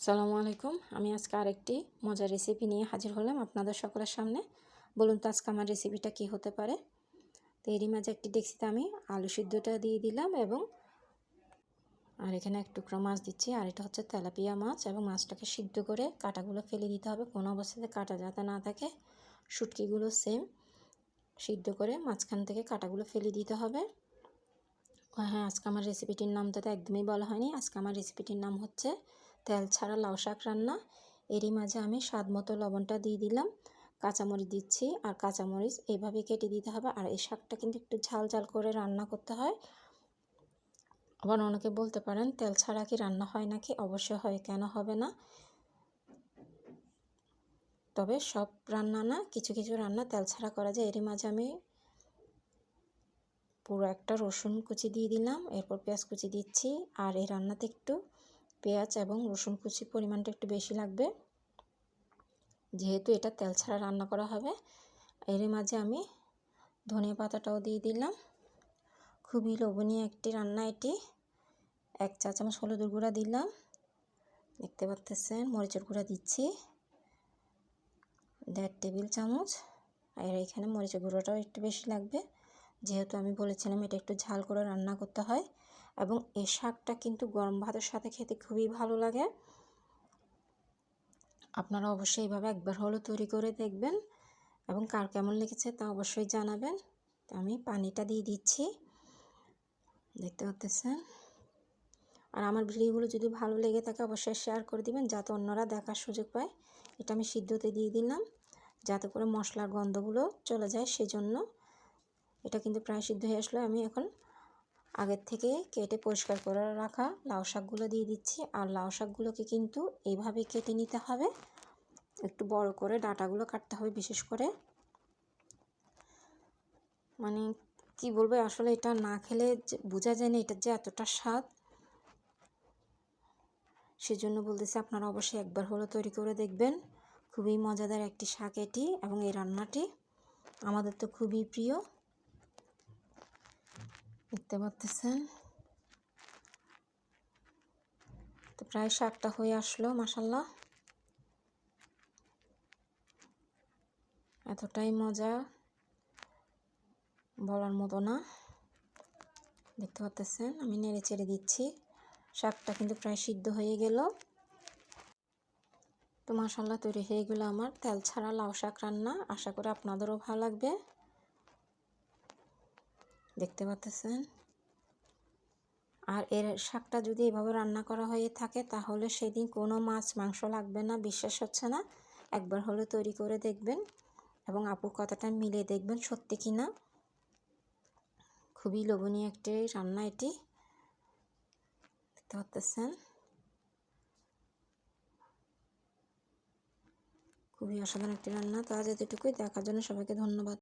আসসালামু আলাইকুম। আমি আজকে আরেকটি মজার রেসিপি নিয়ে হাজির হলাম আপনাদের সকলের সামনে। বলুন তো আজকে আমার রেসিপিটা কী হতে পারে? তো এরই মাঝে একটি ডেকচিতে আমি আলু সিদ্ধটা দিয়ে দিলাম এবং এখানে এক টুকরা মাছ দিচ্ছি। আর এটা হচ্ছে তেলাপিয়া মাছ এবং মাছটাকে সিদ্ধ করে কাঁটাগুলো ফেলে দিতে হবে। কোনো অবস্থাতে কাঁটা যাতে না থাকে। শুটকিগুলো সেম সিদ্ধ করে মাঝখান থেকে কাঁটাগুলো ফেলে দিতে হবে। হ্যাঁ, আজকে আমার রেসিপিটির নামটা তো একদমই বলা হয়নি। আজকে আমার রেসিপিটির নাম হচ্ছে তেল ছাড়া লাউ শাক রান্না। এরই মাঝে আমি স্বাদ মতো লবণটা দিয়ে দিলাম, কাঁচামরিচ দিচ্ছি। আর কাঁচামরিচ এইভাবে কেটে দিতে হবে। আর এই শাকটা কিন্তু একটু ঝাল ঝাল করে রান্না করতে হয়। আবার অনেকে বলতে পারেন তেল ছাড়া কি রান্না হয় নাকি? অবশ্যই হয়, কেন হবে না? তবে সব রান্না না, কিছু কিছু রান্না তেল ছাড়া করা যায়। এরই মাঝে আমি পুরো একটা রসুন কুচি দিয়ে দিলাম, এরপর পেঁয়াজ কুচি দিচ্ছি। আর এই রান্নাতে একটু পেঁয়াজ এবং রসুন কুচির পরিমাণটা একটু বেশি লাগবে, যেহেতু এটা তেল ছাড়া রান্না করা হবে। এর মাঝে আমি ধনিয়া পাতাটাও দিয়ে দিলাম। খুবই লোভনীয় একটি রান্না এটি। 1 চা চামচ হলুদের গুঁড়া দিলাম, দেখতে পাচ্ছেন। মরিচের গুঁড়া দিচ্ছি 1.5 টেবিল চামচ। আর এখানে মরিচের গুঁড়োটাও একটু বেশি লাগবে, যেহেতু আমি বলেছিলাম এটা একটু ঝাল করে রান্না করতে হয়। এবং এই শাকটা কিন্তু গরম ভাতের সাথে খেতে খুবই ভালো লাগে। আপনারা অবশ্যই এইভাবে একবার হলেও তৈরি করে দেখবেন এবং কার কেমন লেগেছে তা অবশ্যই জানাবেন। তো আমি পানিটা দিয়ে দিচ্ছি, দেখতে পাচ্ছেন। আর আমার ভিডিওগুলো যদি ভালো লেগে থাকে অবশ্যই শেয়ার করে দিবেন, যাতে অন্যরা দেখার সুযোগ পায়। এটা আমি সিদ্ধতে দিয়ে দিলাম, যাতে করে মশলার গন্ধগুলো চলে যায়, সেজন্য। এটা কিন্তু প্রায় সিদ্ধ হয়ে আসলে আমি এখন আগের থেকে কেটে পরিষ্কার করে রাখা লাউ শাকগুলো দিয়ে দিচ্ছি। আর লাউ শাকগুলোকে কিন্তু এইভাবে কেটে নিতে হবে, একটু বড় করে ডাঁটাগুলো কাটতে হবে বিশেষ করে। মানে কি বলবো, আসলে এটা না খেলে বোঝা যায় না এটার যে এতটা স্বাদ। সেজন্য বলতেছি আপনারা অবশ্যই একবার হলেও তৈরি করে দেখবেন। খুবই মজাদার একটি শাক এটি এবং এই রান্নাটি আমাদের তো খুবই প্রিয়, দেখতে পাচ্ছেন। তো প্রায় শাকটা হয়ে আসলো, মাশাআল্লাহ। এতটাই মজা বলার মতো না, দেখতে পাচ্ছেন। আমি নেড়ে চেড়ে দিচ্ছি, শাকটা কিন্তু প্রায় সিদ্ধ হয়ে গেল। তো মাশাআল্লাহ তৈরি হয়ে গেল আমার তেল ছাড়া লাউ শাক রান্না। আশা করি আপনাদেরও ভালো লাগবে, দেখতে পাচ্ছেন। আর এর শাকটা যদি এভাবে রান্না করা হয়ে থাকে তাহলে সেদিন কোনো মাছ মাংস লাগবে না, বিশ্বাস হচ্ছে না। একবার হলে তৈরি করে দেখবেন এবং আপুর কথাটা মিলিয়ে দেখবেন সত্যি কি না। খুবই লোভনীয় একটি রান্না এটি, দেখতে পাচ্ছেন। খুবই অসাধারণ একটি রান্না। তো আজ এতটুকুই, দেখার জন্য সবাইকে ধন্যবাদ।